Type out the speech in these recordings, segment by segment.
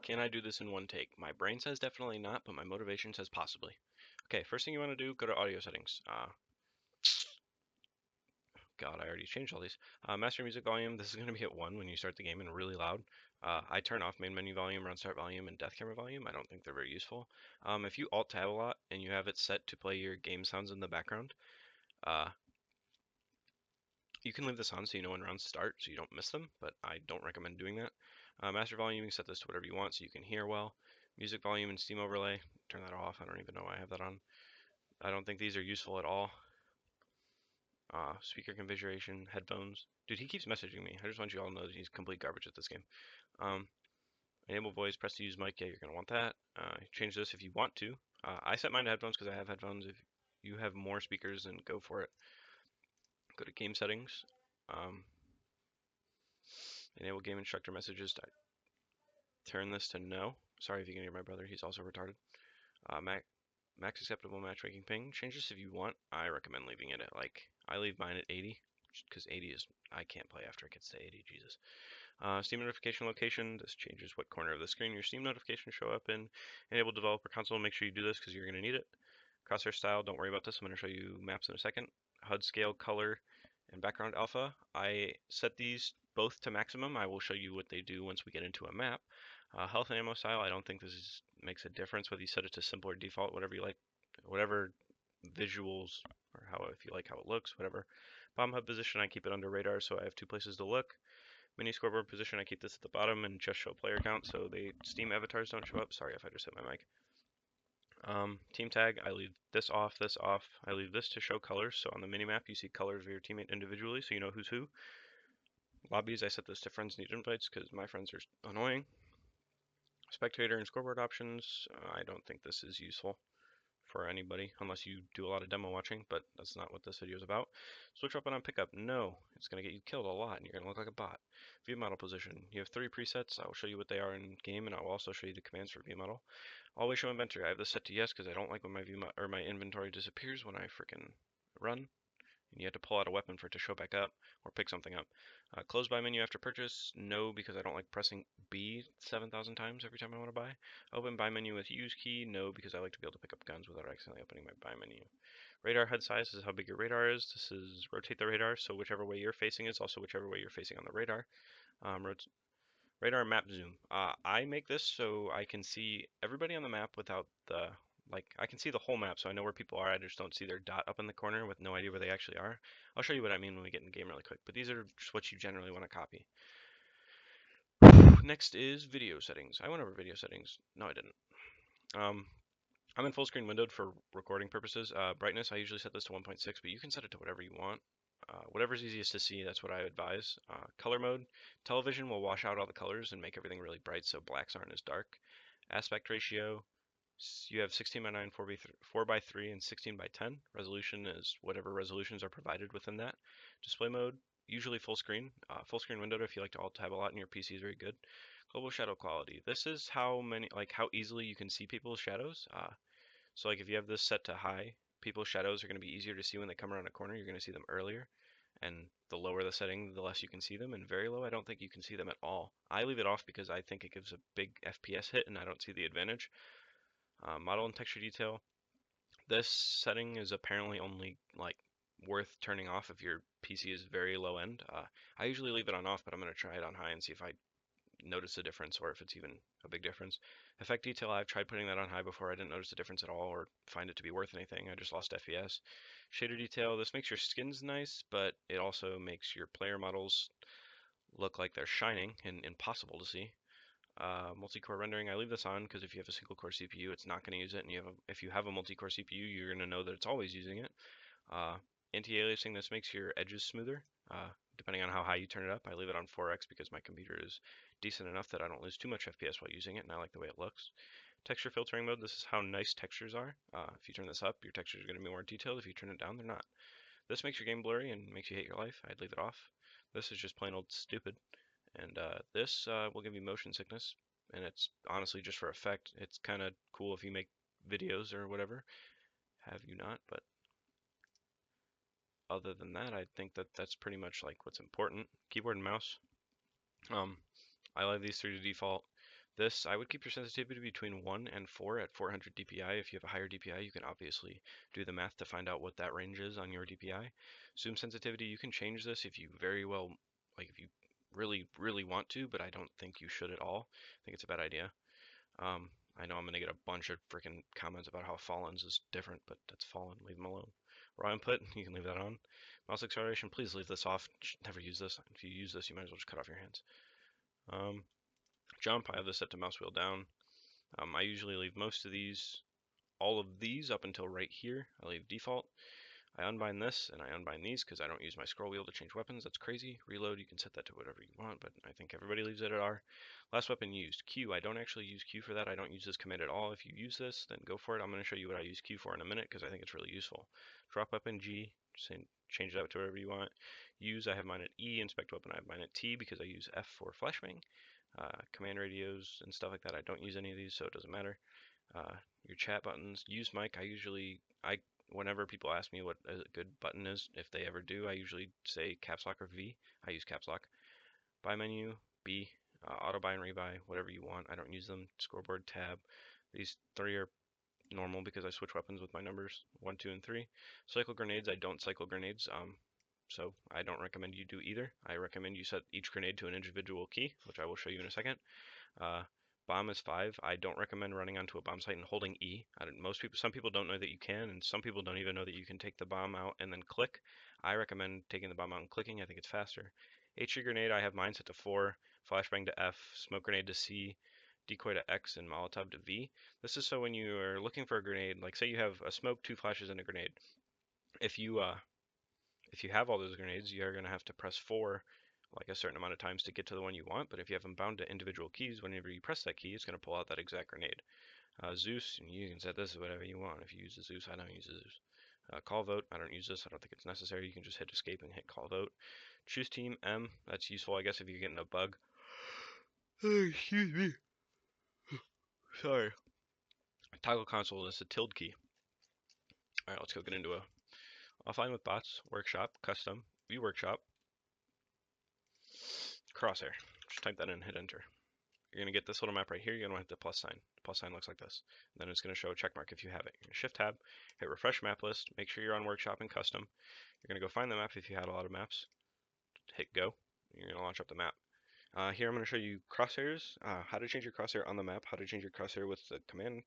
Can I do this in one take? My brain says definitely not, but my motivation says possibly. Okay, first thing you want to do, go to audio settings. God, I already changed all these. Master music volume, this is going to be at 1 when you start the game and really loud. I turn off main menu volume, run start volume, and death camera volume. I don't think they're very useful. If you alt tab a lot and you have it set to play your game sounds in the background, you can leave this on so you know when rounds start so you don't miss them, but I don't recommend doing that. Master volume, you can set this to whatever you want so you can hear well. Music volume and Steam overlay, turn that off. I don't even know why I have that on. I don't think these are useful at all. Speaker configuration, headphones. Dude, he keeps messaging me. I just want you all to know that he's complete garbage at this game. Enable voice, press to use mic. Yeah, you're going to want that. Change this if you want to. I set mine to headphones because I have headphones. If you have more speakers, then go for it. Go to game settings. Enable game instructor messages. Turn this to no. Sorry if you can hear my brother. He's also retarded. Max acceptable matchmaking ping. Change this if you want. I recommend leaving it at I leave mine at 80 because 80 is, I can't play after it gets to 80, Jesus. Steam notification location, this changes what corner of the screen your Steam notifications show up in. Enable developer console, make sure you do this because you're going to need it. Crosshair style, don't worry about this, I'm going to show you maps in a second. HUD scale, color, and background alpha. I set these both to maximum. I will show you what they do once we get into a map. Health and ammo style, I don't think this makes a difference whether you set it to simple or default, whatever you like, whatever visuals or if you like how it looks, whatever. Bomb hub position, I keep it under radar so I have 2 places to look. Mini scoreboard position, I keep this at the bottom and just show player count so the Steam avatars don't show up. Sorry if I just hit my mic. Team tag, I leave this off, this off. I leave this to show colors, so on the minimap you see colors of your teammate individually so you know who's who. Lobbies, I set this to friends need invites because my friends are annoying. Spectator and scoreboard options, I don't think this is useful for anybody unless you do a lot of demo watching, but that's not what this video is about. Switch weapon on pickup, no, it's going to get you killed a lot and you're going to look like a bot. View model position, you have 3 presets. I will show you what they are in game and I will also show you the commands for view model. Always show inventory, I have this set to yes because I don't like when my inventory disappears when I freaking run. And you have to pull out a weapon for it to show back up or pick something up. Close buy menu after purchase, no, because I don't like pressing B 7,000 times every time I want to buy. Open buy menu with use key, no, because I like to be able to pick up guns without accidentally opening my buy menu. Radar HUD size is how big your radar is. This is rotate the radar, so whichever way you're facing is also whichever way you're facing on the radar. Radar map zoom. I make this so I can see everybody on the map without the I can see the whole map, so I know where people are. I just don't see their dot up in the corner with no idea where they actually are. I'll show you what I mean when we get in the game really quick, but these are just what you generally want to copy. Next is video settings. I went over video settings. No, I didn't. I'm in full screen windowed for recording purposes. Brightness, I usually set this to 1.6, but you can set it to whatever you want. Whatever's easiest to see, that's what I advise. Color mode, television will wash out all the colors and make everything really bright so blacks aren't as dark. Aspect ratio, you have 16:9, 4:3, and 16:10. Resolution is whatever resolutions are provided within that. Display mode, usually full screen. Full screen windowed if you like to alt tab a lot and your PC is very good. Global shadow quality. This is how easily you can see people's shadows. So if you have this set to high, people's shadows are going to be easier to see when they come around a corner. You're going to see them earlier. And the lower the setting, the less you can see them. And very low, I don't think you can see them at all. I leave it off because I think it gives a big FPS hit and I don't see the advantage. Model and texture detail. This setting is apparently only worth turning off if your PC is very low end. I usually leave it on off, but I'm going to try it on high and see if I notice a difference or if it's even a big difference. Effect detail, I've tried putting that on high before. I didn't notice a difference at all or find it to be worth anything. I just lost FPS. Shader detail, this makes your skins nice, but it also makes your player models look like they're shining and impossible to see. Multi-core rendering, I leave this on because if you have a single core CPU, it's not going to use it, and if you have a multi-core CPU, you're going to know that it's always using it. Anti-aliasing, this makes your edges smoother, depending on how high you turn it up. I leave it on 4x because my computer is decent enough that I don't lose too much FPS while using it, and I like the way it looks. Texture filtering mode, this is how nice textures are. If you turn this up, your textures are going to be more detailed. If you turn it down, they're not. This makes your game blurry and makes you hate your life. I'd leave it off. This is just plain old stupid. And this will give you motion sickness, and it's honestly just for effect. It's kind of cool if you make videos or whatever. Have you not? But other than that, I think that's pretty much what's important. Keyboard and mouse. I leave these 3 to default. This, I would keep your sensitivity between 1 and 4 at 400 DPI. If you have a higher DPI, you can obviously do the math to find out what that range is on your DPI. Zoom sensitivity, you can change this if you very well, like if you really, really want to, but I don't think you should at all. I think it's a bad idea. I know I'm going to get a bunch of freaking comments about how Fallen's is different, but that's Fallen. Leave them alone. Raw input, you can leave that on. Mouse acceleration, please leave this off. Never use this. If you use this, you might as well just cut off your hands. Jump, I have this set to mouse wheel down. I usually leave most of these, all of these up until right here. I leave default. I unbind this and I unbind these because I don't use my scroll wheel to change weapons. That's crazy. Reload, you can set that to whatever you want, but I think everybody leaves it at R. Last weapon used. Q, I don't actually use Q for that. I don't use this command at all. If you use this, then go for it. I'm going to show you what I use Q for in a minute because I think it's really useful. Drop weapon G, change that to whatever you want. Use, I have mine at E. Inspect weapon, I have mine at T because I use F for flashbang. Command radios and stuff like that, I don't use any of these, so it doesn't matter. Your chat buttons, use mic, whenever people ask me what a good button is, if they ever do, I usually say caps lock or V. I use caps lock. Buy menu, B, auto buy and rebuy, whatever you want. I don't use them. Scoreboard, tab. These three are normal because I switch weapons with my numbers 1, 2, and 3. Cycle grenades, I don't cycle grenades, so I don't recommend you do either. I recommend you set each grenade to an individual key, which I will show you in a second. Bomb is 5. I don't recommend running onto a bomb site and holding E. Some people don't know that you can, and some people don't even know that you can take the bomb out and then click. I recommend taking the bomb out and clicking. I think it's faster. HE grenade, I have mine set to 4. Flashbang to F. Smoke grenade to C. Decoy to X and Molotov to V. This is so when you are looking for a grenade, like say you have a smoke, 2 flashes, and a grenade. If you have all those grenades, you are going to have to press 4 like a certain amount of times to get to the one you want, but if you have them bound to individual keys, whenever you press that key, it's going to pull out that exact grenade. Zeus, and you can set this as whatever you want. If you use the Zeus, I don't use the Zeus. Call vote, I don't use this, I don't think it's necessary. You can just hit escape and hit call vote. Choose team, M, that's useful, I guess, if you're getting a bug. Excuse me. Sorry. Toggle console is a tilde key. Alright, let's go get into a offline with bots, workshop, custom, view workshop, crosshair. Just type that in and hit enter. You're going to get this little map right here. You're going to hit the plus sign. The plus sign looks like this. And then it's going to show a check mark if you have it. You're going to shift tab, hit refresh map list, make sure you're on workshop and custom. You're going to go find the map if you had a lot of maps. Hit go. You're going to launch up the map. Here I'm going to show you crosshairs, how to change your crosshair on the map, how to change your crosshair with the command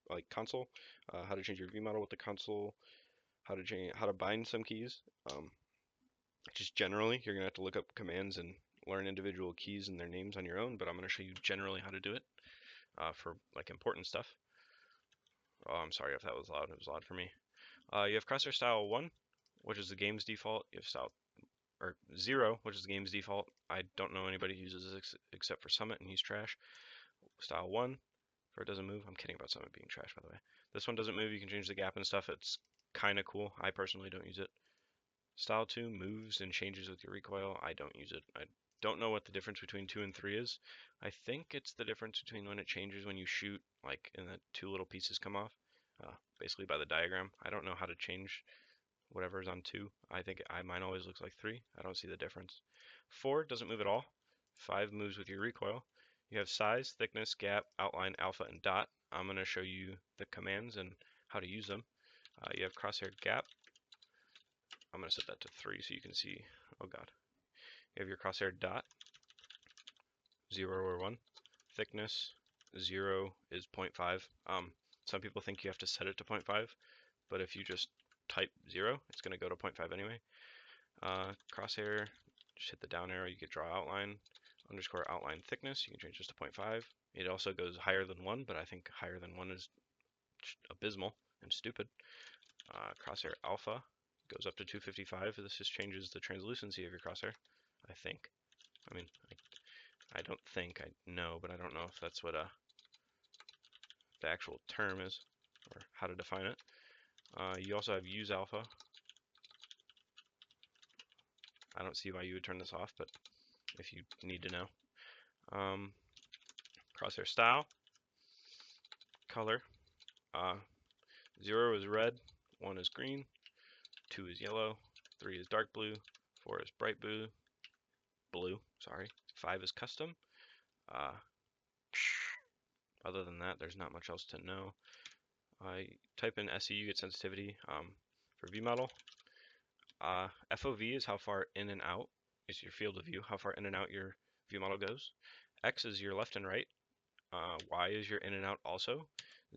like console, how to change your V model with the console, how to bind some keys. Just generally, you're going to have to look up commands and learn individual keys and their names on your own, but I'm going to show you generally how to do it for like important stuff. Oh, I'm sorry if that was loud. It was loud for me. You have crosshair style 1, which is the game's default. You have style 0, which is the game's default. I don't know anybody who uses this except for Summit, and he's trash. Style 1, for it doesn't move. I'm kidding about Summit being trash, by the way. This one doesn't move. You can change the gap and stuff. It's kind of cool. I personally don't use it. Style 2 moves and changes with your recoil. I don't use it. I don't know what the difference between 2 and 3 is. I think it's the difference between when it changes when you shoot, like, and the 2 little pieces come off, basically by the diagram. I don't know how to change whatever is on 2. I think mine always looks like 3. I don't see the difference. 4 doesn't move at all. 5 moves with your recoil. You have size, thickness, gap, outline, alpha, and dot. I'm going to show you the commands and how to use them. You have crosshair gap. I'm going to set that to 3 so you can see. Oh god. You have your crosshair dot, 0 or 1. Thickness, 0 is 0.5. Some people think you have to set it to 0.5, but if you just type 0, it's going to go to 0.5 anyway. Crosshair, just hit the down arrow, you get draw outline, underscore outline thickness, you can change this to 0.5. It also goes higher than 1, but I think higher than 1 is abysmal and stupid. Crosshair alpha goes up to 255. This just changes the translucency of your crosshair, I think. I mean, I don't think, I know, but I don't know if that's what the actual term is, or how to define it. You also have use alpha. I don't see why you would turn this off, but if you need to know. Crosshair style, color. 0 is red, 1 is green, 2 is yellow, 3 is dark blue, 4 is bright blue, 5 is custom. Other than that, there's not much else to know. I type in SE, you get sensitivity. For view model, FOV is how far in and out is your field of view, how far in and out your view model goes. X is your left and right. Y is your in and out also.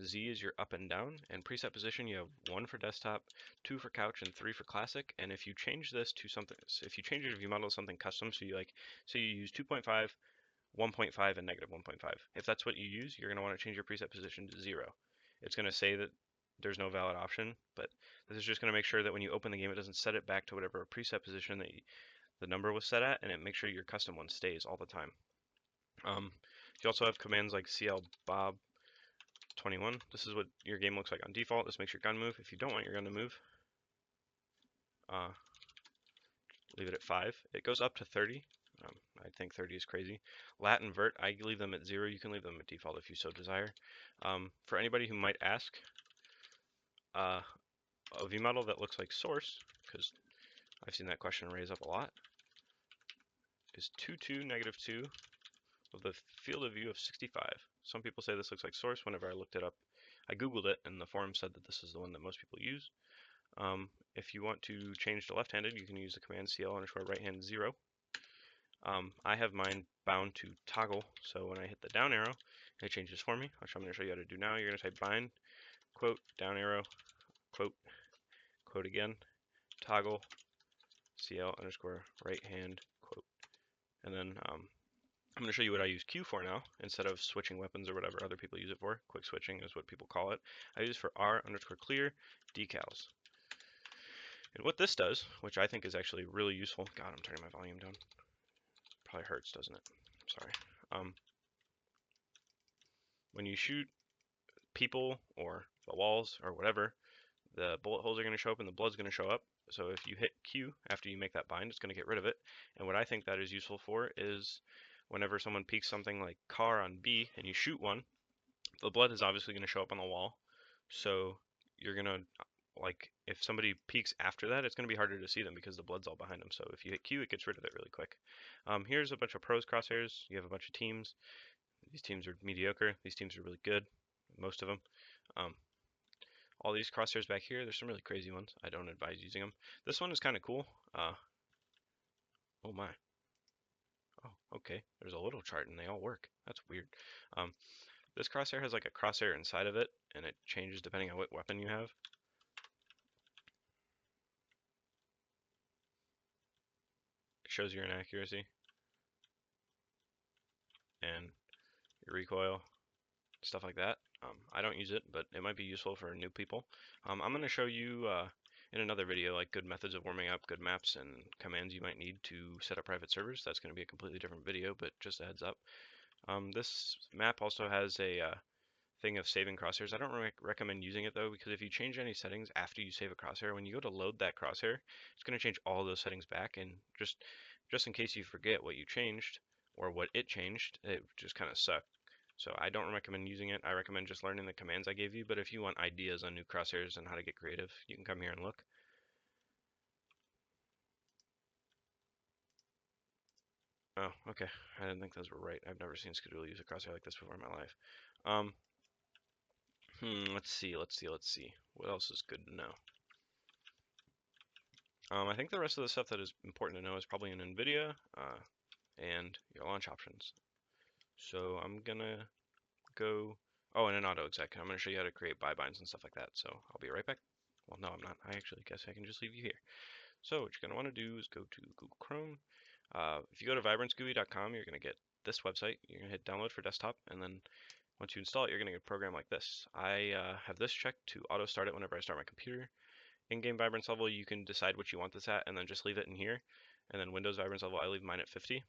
Z is your up and down. And preset position, you have 1 for desktop, 2 for couch, and 3 for classic. And if you change this to something, if you change your view model to something custom, so you use 2.5, 1.5, and negative 1.5. If that's what you use, you're going to want to change your preset position to 0. It's going to say that there's no valid option, but this is just going to make sure that when you open the game, it doesn't set it back to whatever preset position that the number was set at, and it makes sure your custom one stays all the time. You also have commands like CL Bob 21. This is what your game looks like on default. This makes your gun move. If you don't want your gun to move, leave it at 5. It goes up to 30. I think 30 is crazy. Lat and vert, I leave them at 0. You can leave them at default if you so desire. For anybody who might ask, a view model that looks like source, because I've seen that question raised up a lot, is 2, negative 2 with a field of view of 65. Some people say this looks like source. Whenever I looked it up, I googled it, and the forum said that this is the one that most people use. If you want to change to left-handed, you can use the command CL underscore right-hand 0. I have mine bound to toggle, so when I hit the down arrow, it changes for me, which I'm going to show you how to do now. You're going to type bind, quote, down arrow, quote, quote again, toggle, CL underscore right-hand, quote. And then I'm going to show you what I use Q for now, instead of switching weapons or whatever other people use it for. Quick switching is what people call it. I use for R underscore clear decals. And what this does, which I think is actually really useful, God, I'm turning my volume down. Probably hurts, doesn't it? Sorry. When you shoot people or the walls or whatever, the bullet holes are going to show up and the blood's going to show up. So if you hit Q after you make that bind, it's going to get rid of it. And what I think that is useful for is whenever someone peeks something like car on B and you shoot one, the blood is obviously going to show up on the wall. So you're going to, like, if somebody peeks after that, it's going to be harder to see them because the blood's all behind them. So if you hit Q, it gets rid of it really quick. Here's a bunch of pros crosshairs. You have a bunch of teams. These teams are mediocre. These teams are really good, most of them. All these crosshairs back here, there's some really crazy ones. I don't advise using them. This one is kind of cool. Oh my. Oh, okay. There's a little chart and they all work. That's weird. This crosshair has like a crosshair inside of it, and it changes depending on what weapon you have. It shows your inaccuracy and your recoil, stuff like that. I don't use it, but it might be useful for new people. I'm going to show you in another video like good methods of warming up, good maps, and commands you might need to set up private servers. That's going to be a completely different video, but just a heads up. This map also has a thing of saving crosshairs. I don't recommend using it though, because if you change any settings after you save a crosshair, when you go to load that crosshair, it's going to change all those settings back, and just in case you forget what you changed or what it changed, it just kind of sucks. So I don't recommend using it. I recommend just learning the commands I gave you, but if you want ideas on new crosshairs and how to get creative, you can come here and look. Oh, okay. I didn't think those were right. I've never seen Skidoo use a crosshair like this before in my life. Let's see. What else is good to know? I think the rest of the stuff that is important to know is probably in NVIDIA and your launch options. So I'm gonna go, oh, and an auto exec. I'm gonna show you how to create bybinds and stuff like that. So I'll be right back. Well, no, I'm not. I actually guess I can just leave you here. So what you're gonna want to do is go to Google Chrome. If you go to vibrantsgui.com, you're gonna get this website. You're gonna hit download for desktop, and then once you install it, you're gonna get a program like this. I have this checked to auto start it whenever I start my computer. In-game vibrance level, you can decide what you want this at and then just leave it in here. And then Windows vibrance level, I leave mine at 50.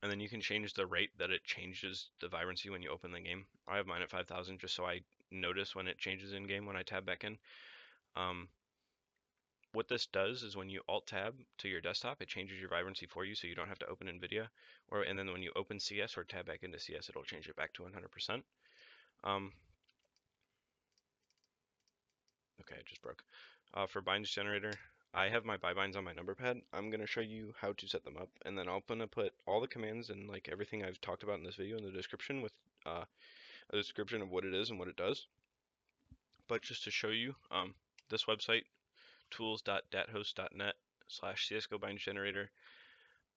And then you can change the rate that it changes the vibrancy when you open the game. I have mine at 5,000 just so I notice when it changes in-game when I tab back in. What this does is when you Alt-tab to your desktop, it changes your vibrancy for you so you don't have to open NVIDIA. And then when you open CS or tab back into CS, it'll change it back to 100%. Okay, it just broke. For binds generator, I have my bybinds on my number pad. I'm going to show you how to set them up, and then I'm going to put all the commands and like everything I've talked about in this video in the description with a description of what it is and what it does. But just to show you, this website, tools.dathost.net/csgo binds generator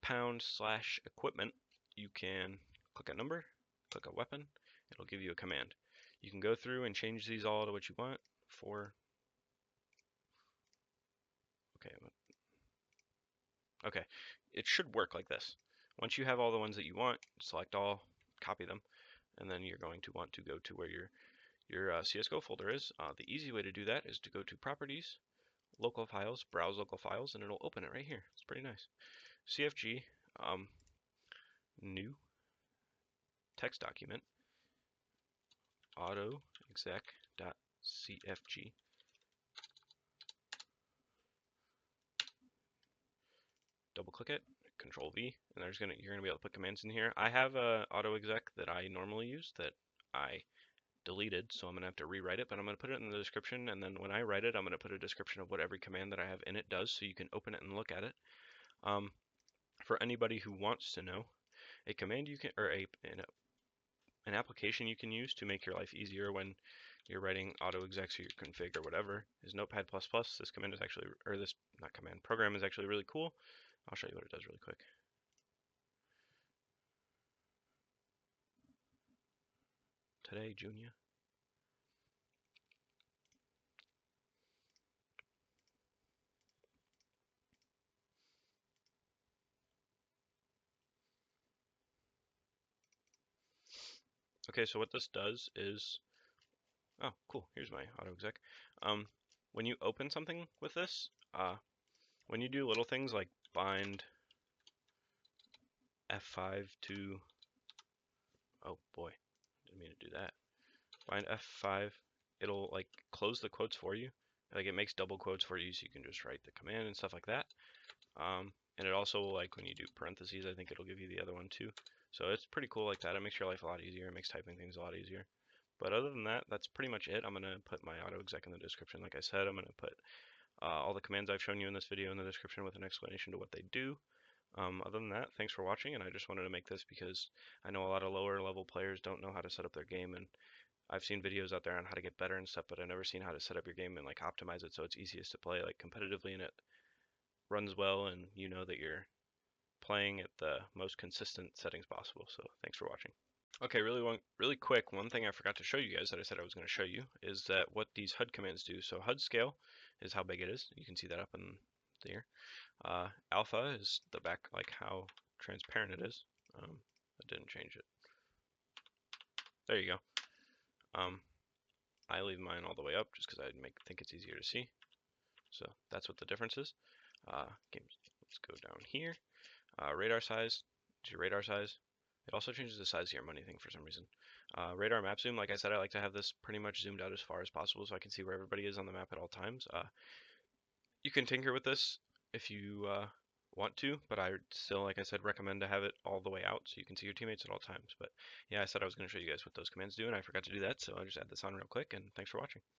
#/equipment, you can click a number, click a weapon, it'll give you a command. You can go through and change these all to what you want for, okay, it should work like this. Once you have all the ones that you want, select all, copy them, and then you're going to want to go to where your CSGO folder is. The easy way to do that is to go to Properties, Local Files, Browse Local Files, and it'll open it right here. It's pretty nice. CFG, new, text document, autoexec.cfg. Double click it, Control V, and you're gonna be able to put commands in here. I have a autoexec that I normally use that I deleted, so I'm gonna have to rewrite it, but I'm gonna put it in the description, and then when I write it, I'm gonna put a description of what every command that I have in it does, so you can open it and look at it. For anybody who wants to know, a command you can, or an application you can use to make your life easier when you're writing autoexecs or your config or whatever is Notepad++. This command is actually, or this, not command, program is actually really cool. I'll show you what it does really quick. Today, Junior. Okay, so what this does is, oh, cool, here's my autoexec. When you open something with this, when you do little things like bind F5 to, oh boy, didn't mean to do that. Bind F5, it'll like close the quotes for you. Like it makes double quotes for you so you can just write the command and stuff like that. And it also, like when you do parentheses, I think it'll give you the other one too. So it's pretty cool like that. It makes your life a lot easier. It makes typing things a lot easier. But other than that, that's pretty much it. I'm going to put my autoexec in the description. Like I said, I'm going to put all the commands I've shown you in this video in the description with an explanation to what they do. Other than that, thanks for watching, and I just wanted to make this because I know a lot of lower level players don't know how to set up their game, and I've seen videos out there on how to get better and stuff, but I've never seen how to set up your game and like optimize it so it's easiest to play like competitively and it runs well and you know that you're playing at the most consistent settings possible. So thanks for watching. Okay, really quick, one thing I forgot to show you guys that I said I was going to show you is that what these HUD commands do. So HUD scale is how big it is. You can see that up in there. Alpha is the back, like how transparent it is. I didn't change it. There you go. I leave mine all the way up just because I think it's easier to see. So that's what the difference is. Let's go down here. Radar size is your radar size. It also changes the size of your money thing for some reason. Radar map zoom, like I said, I like to have this pretty much zoomed out as far as possible so I can see where everybody is on the map at all times. You can tinker with this if you want to, but I still, like I said, recommend to have it all the way out so you can see your teammates at all times. But yeah, I said I was going to show you guys what those commands do, and I forgot to do that, so I'll just add this on real quick, and thanks for watching.